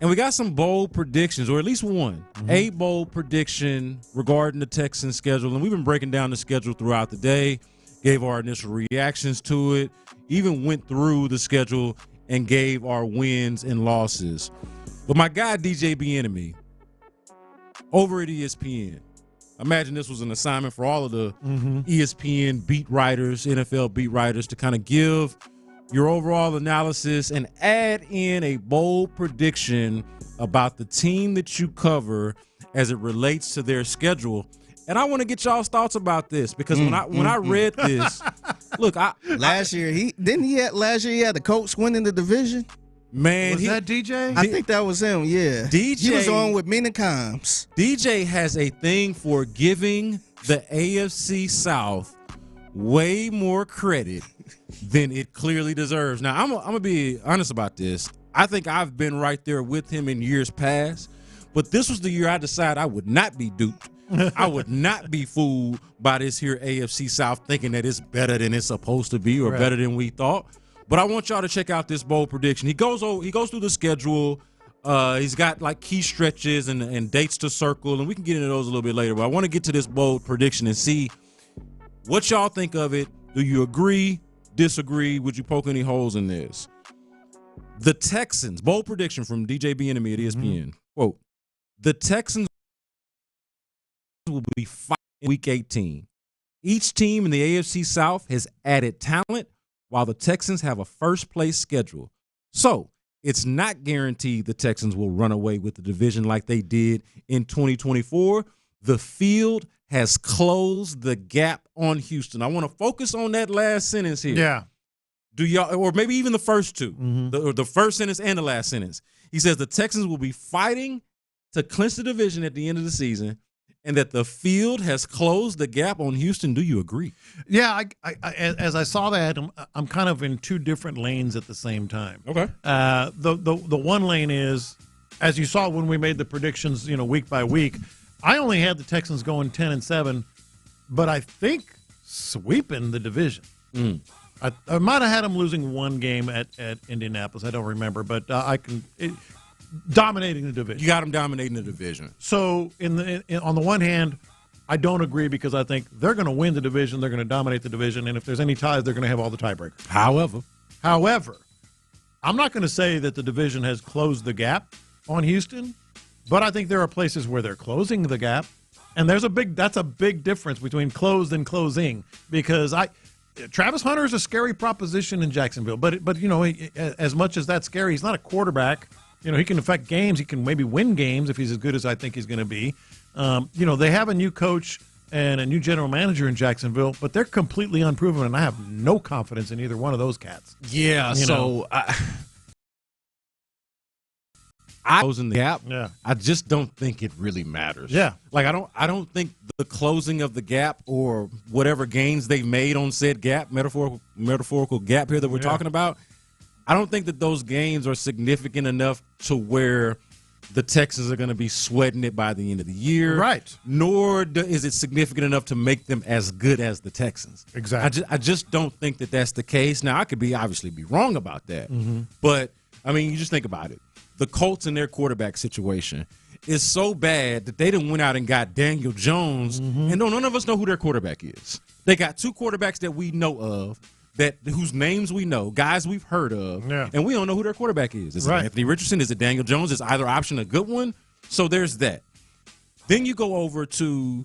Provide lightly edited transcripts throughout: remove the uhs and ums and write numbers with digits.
And we got some bold predictions, or at least one, a bold prediction regarding the Texans schedule. And we've been breaking down the schedule throughout the day, gave our initial reactions to it, even went through the schedule and gave our wins and losses. But my guy, DJ Bien-Aime, over at ESPN, imagine this was an assignment for all of the ESPN beat writers, NFL beat writers, to kind of give your overall analysis and add in a bold prediction about the team that you cover as it relates to their schedule. And I want to get y'all's thoughts about this because when I read this, look, last year he had the Colts winning the division. Man, was that DJ? I think that was him. Yeah, DJ, he was on with Mina Kimes. DJ has a thing for giving the AFC South way more credit than it clearly deserves. Now, I'm gonna be honest about this. I think I've been right there with him in years past, but this was the year I decided I would not be duped. I would not be fooled by this here AFC South thinking that it's better than it's supposed to be or better than we thought. But I want y'all to check out this bold prediction. He goes through the schedule. He's got like key stretches and dates to circle, and we can get into those a little bit later. But I want to get to this bold prediction and see what y'all think of it. Do you agree, disagree? Would you poke any holes in this? The Texans, bold prediction from DJ Bien-Aime at ESPN. Quote, the Texans will be fighting in Week 18. Each team in the AFC South has added talent, while the Texans have a first-place schedule. So it's not guaranteed the Texans will run away with the division like they did in 2024. The field has closed the gap on Houston. I want to focus on that last sentence here. Yeah. Do y'all, or maybe even the first two, the first sentence and the last sentence. He says the Texans will be fighting to clinch the division at the end of the season, and that the field has closed the gap on Houston. Do you agree? Yeah, I as I saw that, I'm kind of in two different lanes at the same time. Okay. The one lane is, as you saw when we made the predictions, week by week, I only had the Texans going 10-7, but I think sweeping the division. I might have had them losing one game at Indianapolis. I don't remember, but dominating the division. You got them dominating the division. So on the one hand, I don't agree because I think they're going to win the division. They're going to dominate the division. And if there's any ties, they're going to have all the tiebreakers. However, I'm not going to say that the division has closed the gap on Houston, but I think there are places where they're closing the gap. And that's a big difference between closed and closing, because Travis Hunter is a scary proposition in Jacksonville. But as much as that's scary, he's not a quarterback. He can affect games. He can maybe win games if he's as good as I think he's going to be. They have a new coach and a new general manager in Jacksonville, but they're completely unproven, and I have no confidence in either one of those cats. Yeah, I closing the gap. Yeah. I just don't think it really matters. Yeah. Like I don't think the closing of the gap or whatever gains they've made on said gap, metaphorical gap here that we're talking about, I don't think that those gains are significant enough to where the Texans are going to be sweating it by the end of the year. Right. Nor is it significant enough to make them as good as the Texans. Exactly. I just don't think that that's the case. Now, I could obviously be wrong about that. But, you just think about it. The Colts and their quarterback situation is so bad that they done went out and got Daniel Jones, and none of us know who their quarterback is. They got two quarterbacks that we know of, whose names we know, guys we've heard of, and we don't know who their quarterback is. Is it Anthony Richardson? Is it Daniel Jones? Is either option a good one? So there's that. Then you go over to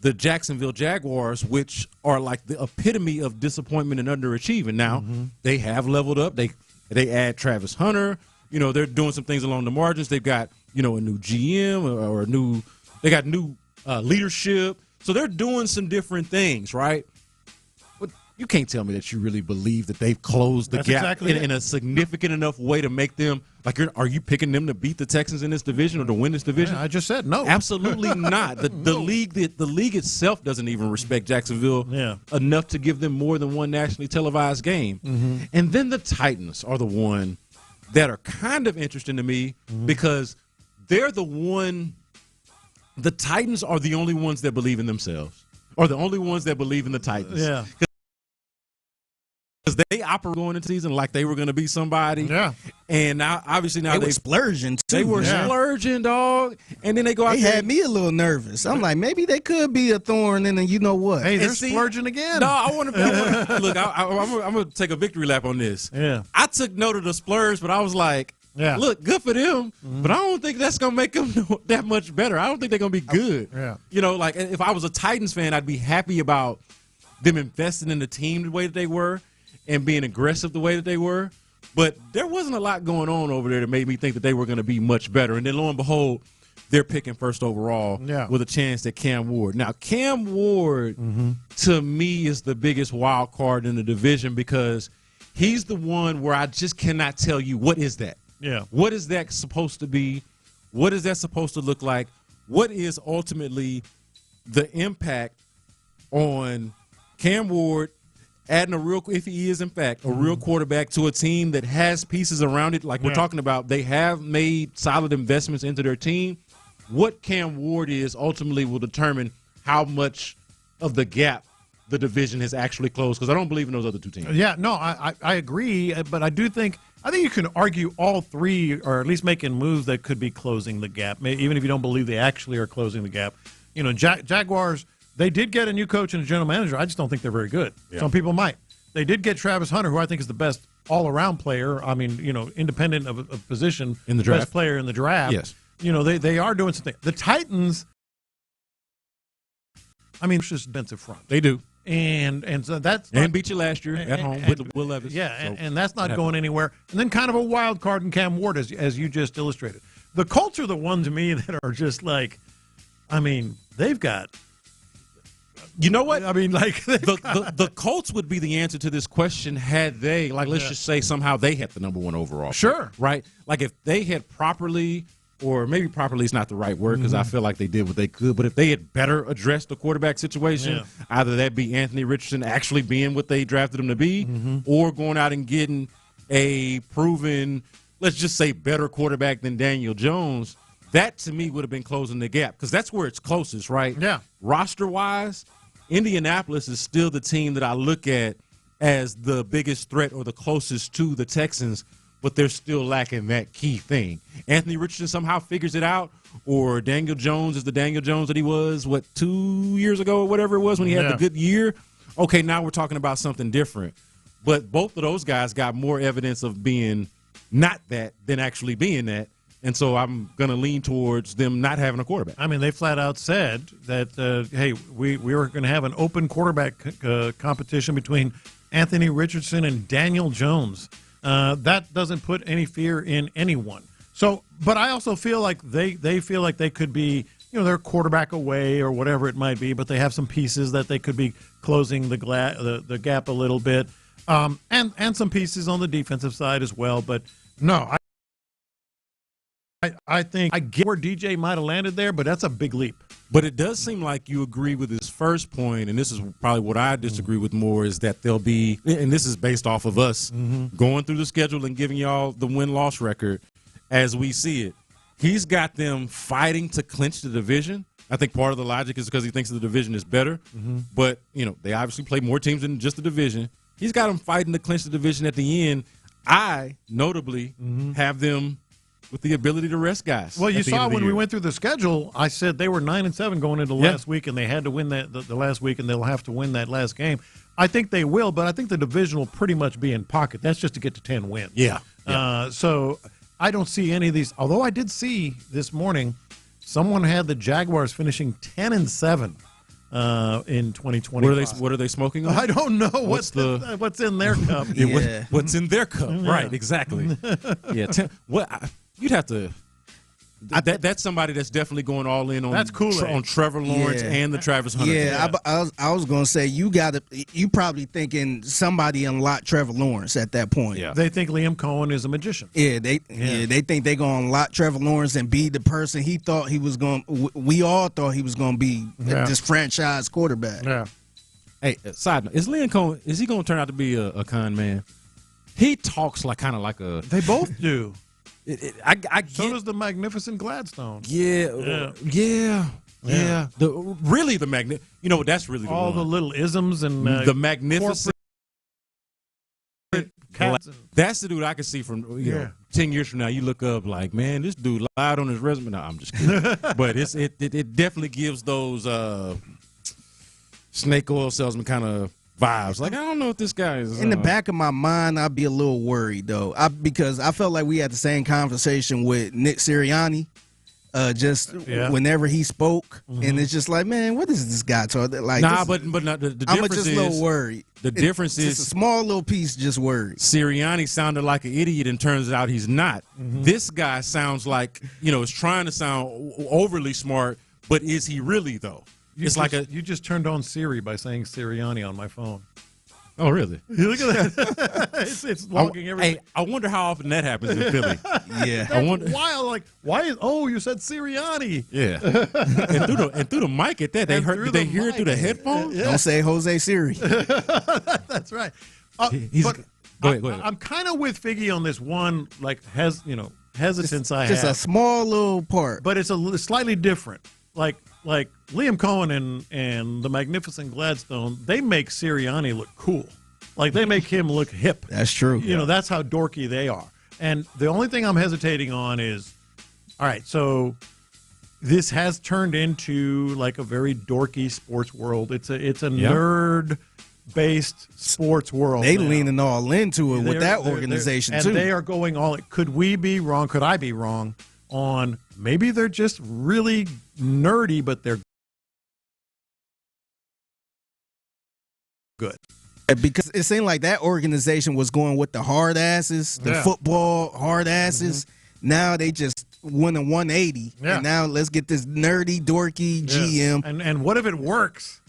the Jacksonville Jaguars, which are like the epitome of disappointment and underachieving. Now, they have leveled up. They add Travis Hunter. They're doing some things along the margins. They've got, a new GM they got new leadership. So they're doing some different things, right? You can't tell me that you really believe that they've closed the gap in a significant enough way to make them are you picking them to beat the Texans in this division or to win this division? Yeah, I just said no. Absolutely not. The league itself doesn't even respect Jacksonville enough to give them more than one nationally televised game. And then the Titans are the one that are kind of interesting to me because they're the Titans are the only ones that believe in themselves, or the only ones that believe in the Titans. Yeah. because they operate going into the season like they were going to be somebody. Yeah. And now, obviously, now they were splurging, too. They were splurging, dog. And then they go out They there. had me a little nervous. I'm like, maybe they could be a thorn in the you know what. Hey, they're splurging again. No, I want to look. I'm going to take a victory lap on this. Yeah. I took note of the splurge, but I was like, look, good for them. But I don't think that's going to make them that much better. I don't think they're going to be good. Yeah. You know, like if I was a Titans fan, I'd be happy about them investing in the team the way that they were and being aggressive the way that they were. But there wasn't a lot going on over there that made me think that they were going to be much better. And then lo and behold, they're picking first overall with a chance at Cam Ward. Now, Cam Ward, to me, is the biggest wild card in the division because he's the one where I just cannot tell you, what is that? Yeah. What is that supposed to be? What is that supposed to look like? What is ultimately the impact on Cam Ward adding if he is in fact a real quarterback to a team that has pieces around it, like we're talking about, they have made solid investments into their team. What Cam Ward is ultimately will determine how much of the gap the division has actually closed, because I don't believe in those other two teams. Yeah, no, I agree, but I think you can argue all three are at least making moves that could be closing the gap, even if you don't believe they actually are closing the gap. You know, Jaguars, they did get a new coach and a general manager. I just don't think they're very good. Yeah. Some people might. They did get Travis Hunter, who I think is the best all-around player. I mean, you know, independent of position, in the draft, best player in the draft. Yes. You know, they are doing something. The Titans, I mean, it's just defensive front. They do. And so that's and beat you last year at home with Will Levis. Yeah, and that's not going anywhere. And then kind of a wild card in Cam Ward, as you just illustrated. The Colts are the one to me that are just like, I mean, they've got. You know what? I mean, like the Colts would be the answer to this question had they, like, let's just say somehow they had the number one overall. Sure. Right? Like if they had properly, or maybe properly is not the right word because I feel like they did what they could, but if they had better addressed the quarterback situation, either that be Anthony Richardson actually being what they drafted him to be, or going out and getting a proven, let's just say, better quarterback than Daniel Jones, that to me would have been closing the gap because that's where it's closest, right? Yeah. Roster-wise, Indianapolis is still the team that I look at as the biggest threat or the closest to the Texans, but they're still lacking that key thing. Anthony Richardson somehow figures it out, or Daniel Jones is the Daniel Jones that he was, 2 years ago or whatever it was when he had the good year. Okay, now we're talking about something different. But both of those guys got more evidence of being not that than actually being that. And so I'm going to lean towards them not having a quarterback. I mean, they flat out said that, hey, we were going to have an open quarterback competition between Anthony Richardson and Daniel Jones. That doesn't put any fear in anyone. So, but I also feel like they feel like they could be, you know, they're quarterback away or whatever it might be, but they have some pieces that they could be closing the gap a little bit, and some pieces on the defensive side as well. But no, I think I get where DJ might have landed there, but that's a big leap. But it does seem like you agree with his first point, and this is probably what I disagree with more, is that there'll be, and this is based off of us going through the schedule and giving y'all the win-loss record as we see it. He's got them fighting to clinch the division. I think part of the logic is because he thinks the division is better, but, you know, they obviously play more teams than just the division. He's got them fighting to clinch the division at the end. I, notably, have them with the ability to rest guys. Well, you saw when we went through the schedule, I said they were 9-7 going into last week, and they had to win that the last week, and they'll have to win that last game. I think they will, but I think the division will pretty much be in pocket. That's just to get to 10 wins. Yeah. So I don't see any of these. Although I did see this morning someone had the Jaguars finishing 10-7 in 2020. What are they smoking on? I don't know what's in their cup. What's in their cup? Right, exactly. You'd have to. That's somebody that's definitely going all in on on Trevor Lawrence and the Travis Hunter. Yeah, I was gonna say you probably thinking somebody unlocked Trevor Lawrence at that point. Yeah, they think Liam Cohen is a magician. Yeah, they think they're gonna unlock Trevor Lawrence and be the person he thought he was going. We all thought he was gonna be this franchise quarterback. Yeah. Hey, side note: is Liam Cohen? Is he gonna turn out to be a con man? He talks kind of like a. They both do. So does the magnificent Gladstone. Yeah. The magnet. You know, that's really all the little isms and the magnificent. cats. That's the dude I can see from you know 10 years from now. You look up like, man, this dude lied on his resume. No, I'm just kidding. But it definitely gives those snake oil salesman kind of vibes. Like, I don't know if this guy is. In the back of my mind, I'd be a little worried though, because I felt like we had the same conversation with Nick Sirianni. Whenever he spoke, and it's just like, man, what is this guy talking? Like, but the difference I'm just a little worried. The difference is just a small little piece, just worried. Sirianni sounded like an idiot, and turns out he's not. This guy sounds like is trying to sound overly smart, but is he really though? You just turned on Siri by saying Sirianni on my phone. Oh, really? Look at that. it's logging everything. Hey, I wonder how often that happens in Philly. Yeah. I wonder. Wild. Like, why is? Oh, you said Sirianni. Yeah. and through the mic at that. Did they hear it through the headphones? Yeah. Don't say Jose Siri. That's right. Go ahead. I'm kind of with Figgy on this one. Like, hesitance I have. Just a small little part, but it's slightly different. Like Liam Cohen and the Magnificent Gladstone, they make Sirianni look cool. Like, they make him look hip. That's true. You know, that's how dorky they are. And the only thing I'm hesitating on is, all right, so this has turned into like a very dorky sports world. It's a nerd-based sports world. They leaning all into it with that organization too. And they are going all. Could we be wrong? Could I be wrong on maybe they're just really nerdy, but they're good? Because it seemed like that organization was going with the hard asses, the football hard asses. Now they just went a 180. Yeah. And now let's get this nerdy, dorky GM. And what if it works?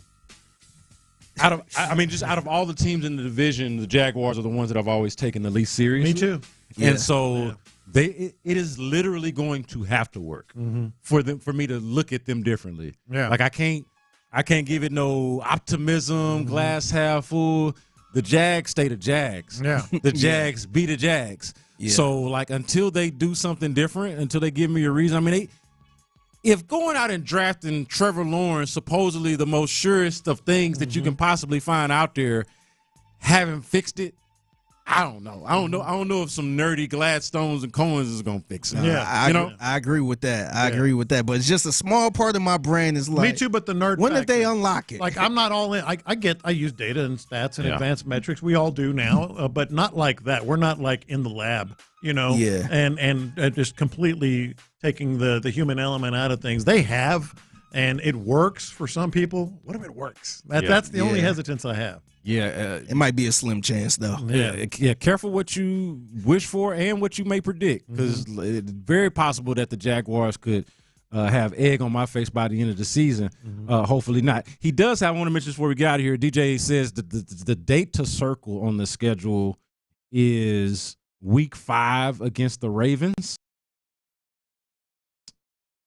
Out of all the teams in the division, the Jaguars are the ones that I've always taken the least seriously. Me too. And so it is literally going to have to work for me to look at them differently. Yeah. Like, I can't give it no optimism, glass half full. The Jags stay the Jags. Yeah. The Jags be the Jags. Yeah. So, like, until they do something different, until they give me a reason. I mean, if going out and drafting Trevor Lawrence, supposedly the most surest of things that you can possibly find out there, haven't fixed it, I don't know. I don't know if some nerdy Gladstones and Cohens is gonna fix it. Yeah, I agree with that. I agree with that. But it's just a small part of my brain is like, me too. But the nerd. When did they unlock it? Like, I'm not all in. I use data and stats and advanced metrics. We all do now, but not like that. We're not like in the lab, Yeah. And just completely taking the human element out of things. They have, and it works for some people. What if it works? That's the only hesitance I have. Yeah, it might be a slim chance though. Yeah. Careful what you wish for and what you may predict, because it's very possible that the Jaguars could have egg on my face by the end of the season. Hopefully not. He does have, I want to mention before we get out of here. DJ says the date to circle on the schedule is Week 5 against the Ravens.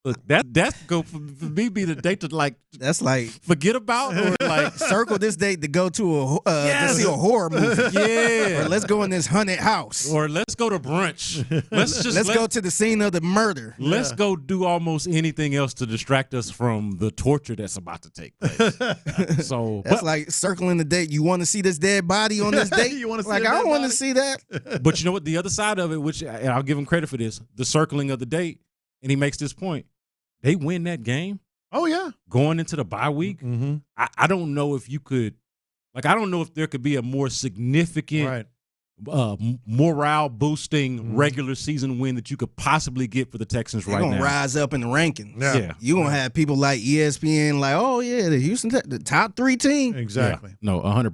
Look, that's go for me be the date to that's like forget about, or like circle this date to go to to see a horror movie. Yeah. Or let's go in this haunted house. Or let's go to brunch. Let's go to the scene of the murder. Let's go do almost anything else to distract us from the torture that's about to take place. So that's like circling the date. You want to see this dead body on this date? You want to see like, I don't want to see that. But you know what? The other side of it, which and I'll give him credit for this, the circling of the date, and he makes this point. They win that game. Oh, yeah. Going into the bye week. I don't know if you could, I don't know if there could be a more significant morale boosting regular season win that you could possibly get for the Texans right now. They're going to rise up in the rankings. Yeah. You're going to have people like ESPN like, oh, yeah, the Houston, the top 3 team. Exactly. Yeah. No, 100%.